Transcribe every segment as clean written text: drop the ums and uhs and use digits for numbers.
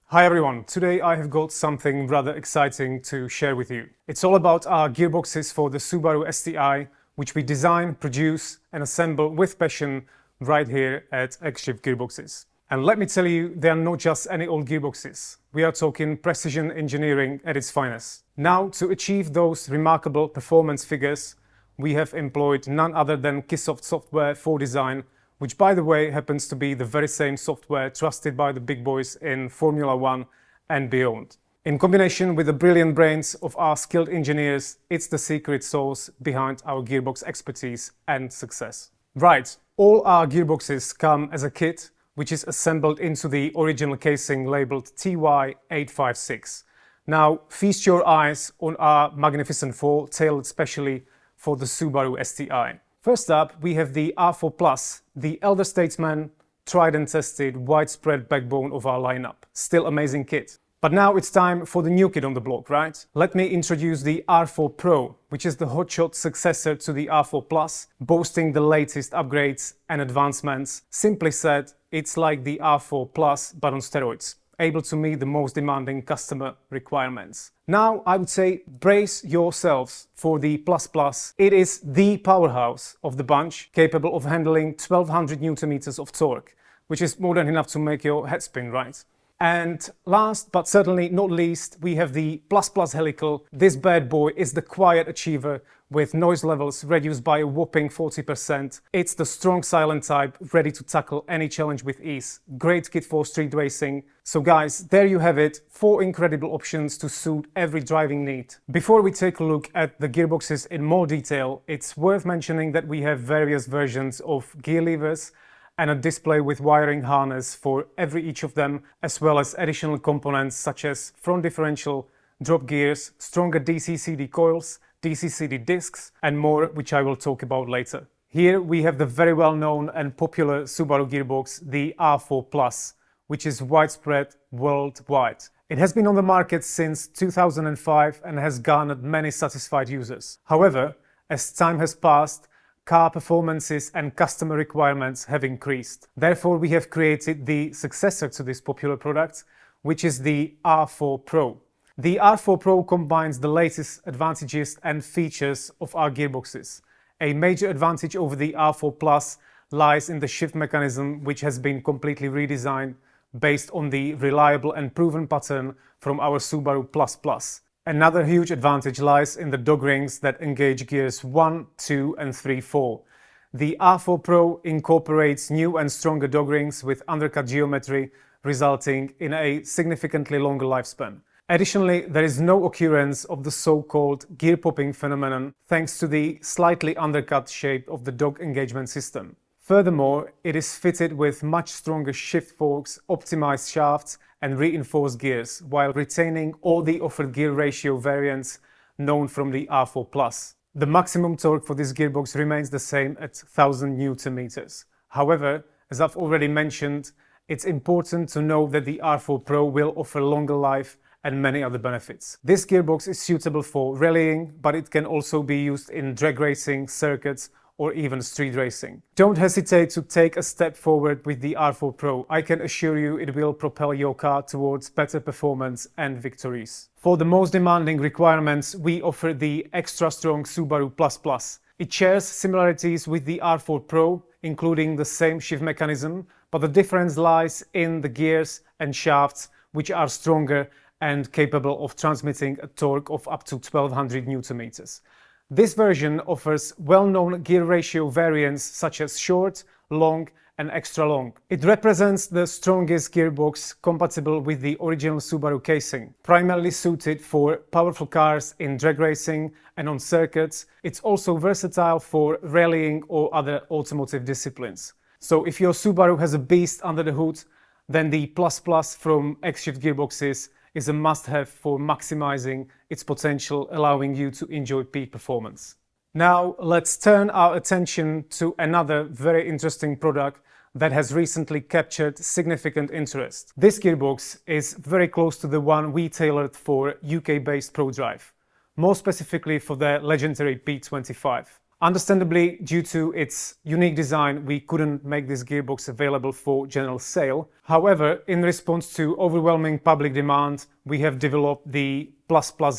Hi everyone, today I have got something rather exciting to share with you. It's all about our gearboxes for the Subaru STi, which we design, produce and assemble with passion right here at X Shift Gearboxes. And let me tell you, they are not just any old gearboxes. We are talking precision engineering at its finest. Now, to achieve those remarkable performance figures, we have employed none other than Keysoft software for design, which by the way happens to be the very same software trusted by the big boys in Formula One and beyond. In combination with the brilliant brains of our skilled engineers, it's the secret sauce behind our gearbox expertise and success. Right, all our gearboxes come as a kit, which is assembled into the original casing labeled TY856. Now, feast your eyes on our magnificent four tailored specially for the Subaru STi. First up, we have the R4 Plus, the elder statesman, tried and tested, widespread backbone of our lineup. Still amazing kit. But now it's time for the new kid on the block, right? Let me introduce the R4 Pro, which is the hotshot successor to the R4 Plus, boasting the latest upgrades and advancements. Simply said, it's like the R4 Plus but on steroids, able to meet the most demanding customer requirements. Now, I would say brace yourselves for the Plus Plus. It is the powerhouse of the bunch, capable of handling 1200 Newton meters of torque, which is more than enough to make your head spin, right? And last but certainly not least, we have the Plus Plus Helical. This bad boy is the quiet achiever with noise levels reduced by a whopping 40%. It's the strong silent type, ready to tackle any challenge with ease. Great kit for street racing. So guys, there you have it, 4 incredible options to suit every driving need. Before we take a look at the gearboxes in more detail, it's worth mentioning that we have various versions of gear levers and a display with wiring harness for each of them, as well as additional components such as front differential, drop gears, stronger DC-CD coils, DC-CD discs, and more, which I will talk about later. Here we have the very well-known and popular Subaru gearbox, the R4 Plus, which is widespread worldwide. It has been on the market since 2005 and has garnered many satisfied users. However, as time has passed, car performances and customer requirements have increased. Therefore, we have created the successor to this popular product, which is the R4 Pro. The R4 Pro combines the latest advantages and features of our gearboxes. A major advantage over the R4 Plus lies in the shift mechanism, which has been completely redesigned based on the reliable and proven pattern from our Subaru Plus. Another huge advantage lies in the dog rings that engage gears 1, 2 and 3, 4. The R4 Pro incorporates new and stronger dog rings with undercut geometry, resulting in a significantly longer lifespan. Additionally, there is no occurrence of the so-called gear popping phenomenon thanks to the slightly undercut shape of the dog engagement system. Furthermore, it is fitted with much stronger shift forks, optimized shafts and reinforced gears, while retaining all the offered gear ratio variants known from the R4 Plus. The maximum torque for this gearbox remains the same at 1000 Newton meters. However, as I've already mentioned, it's important to know that the R4 Pro will offer longer life and many other benefits. This gearbox is suitable for rallying, but it can also be used in drag racing, circuits, or even street racing. Don't hesitate to take a step forward with the R4 Pro. I can assure you it will propel your car towards better performance and victories. For the most demanding requirements, we offer the extra strong Subaru Plus. It shares similarities with the R4 Pro, including the same shift mechanism, but the difference lies in the gears and shafts, which are stronger and capable of transmitting a torque of up to 1200 Newton meters. This version offers well-known gear ratio variants such as short, long and extra long. It represents the strongest gearbox compatible with the original Subaru casing, primarily suited for powerful cars in drag racing and on circuits. It's also versatile for rallying or other automotive disciplines. So if your Subaru has a beast under the hood, then the Plus from X Shift Gearboxes is a must-have for maximizing its potential, allowing you to enjoy peak performance. Now let's turn our attention to another very interesting product that has recently captured significant interest. This gearbox is very close to the one we tailored for UK-based ProDrive, more specifically for their legendary P25. Understandably, due to its unique design, we couldn't make this gearbox available for general sale. However, in response to overwhelming public demand, we have developed the ++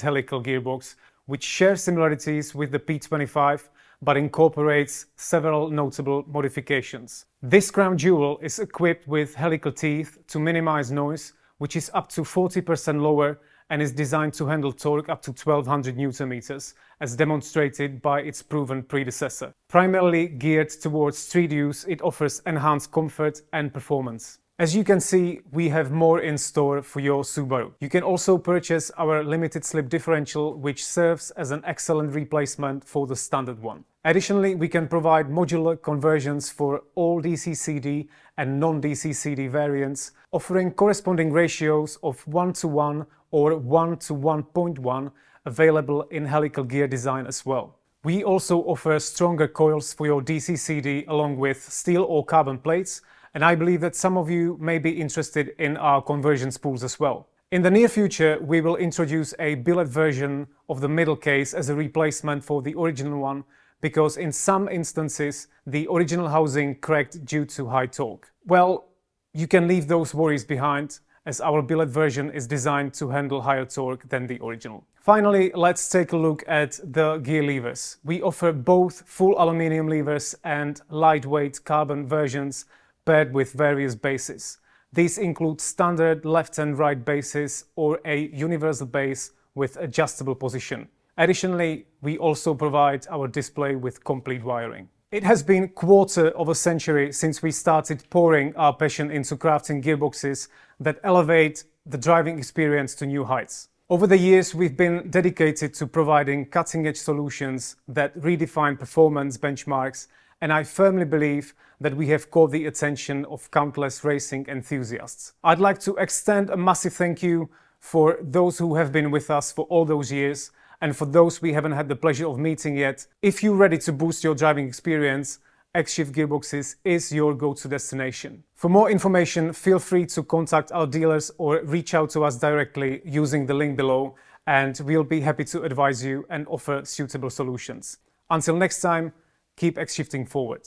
Helical gearbox, which shares similarities with the P25 but incorporates several notable modifications. This crown jewel is equipped with helical teeth to minimize noise, which is up to 40% lower, and is designed to handle torque up to 1200 Nm, as demonstrated by its proven predecessor. Primarily geared towards street use, it offers enhanced comfort and performance. As you can see, we have more in store for your Subaru. You can also purchase our limited slip differential, which serves as an excellent replacement for the standard one. Additionally, we can provide modular conversions for all DC-CD and non-DC-CD variants, offering corresponding ratios of 1:1 or 1:1.1 available in helical gear design as well. We also offer stronger coils for your DC-CD along with steel or carbon plates, and I believe that some of you may be interested in our conversion spools as well. In the near future, we will introduce a billet version of the middle case as a replacement for the original one, because in some instances the original housing cracked due to high torque. Well, you can leave those worries behind, as our billet version is designed to handle higher torque than the original. Finally, let's take a look at the gear levers. We offer both full aluminium levers and lightweight carbon versions paired with various bases. These include standard left and right bases or a universal base with adjustable position. Additionally, we also provide our display with complete wiring. It has been a quarter of a century since we started pouring our passion into crafting gearboxes that elevate the driving experience to new heights. Over the years, we've been dedicated to providing cutting-edge solutions that redefine performance benchmarks, and I firmly believe that we have caught the attention of countless racing enthusiasts. I'd like to extend a massive thank you for those who have been with us for all those years, and for those we haven't had the pleasure of meeting yet. If you're ready to boost your driving experience, X Shift Gearboxes is your go-to destination. For more information, feel free to contact our dealers or reach out to us directly using the link below, and we'll be happy to advise you and offer suitable solutions. Until next time, keep X-shifting forward.